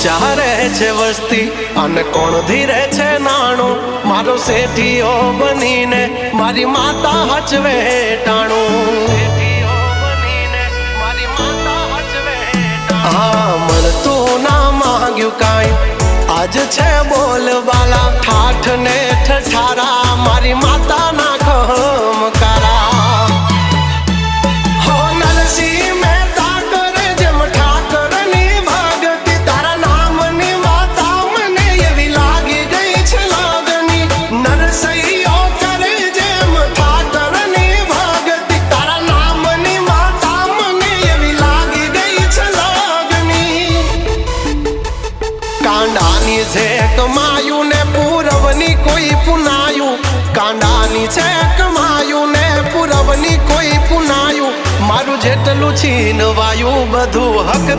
ચારે છે વસ્તી અને કોણ ધીરે છે નાણું મારો શેઠીઓ બનીને મારી માતા હચવે ટાણું હા મળતું ના માંગ્યું કાંઈ આજ છે બોલબાલા ઠાઠ ને ઠઠારા મારી માતા ના ખમકારા હો નરસિંહ મહેતા કરે જેમ ઠાકરની ભગતી તારા નામની માતા મને એવી લાગી ગઈ છે લાગણી નરસિંહો કરે જેમ ઠાકરની ભગતી તારા નામની માતા મને એવી લાગી ગઈ છે લાગણી કાંડાની છે કમાયું ને પૂરવની કોઈ પુનાયું કાંડાની છે કમાયું ને પૂરવની કોઈ પુનાયું મારું જેટલું છીનવાયું બધું હક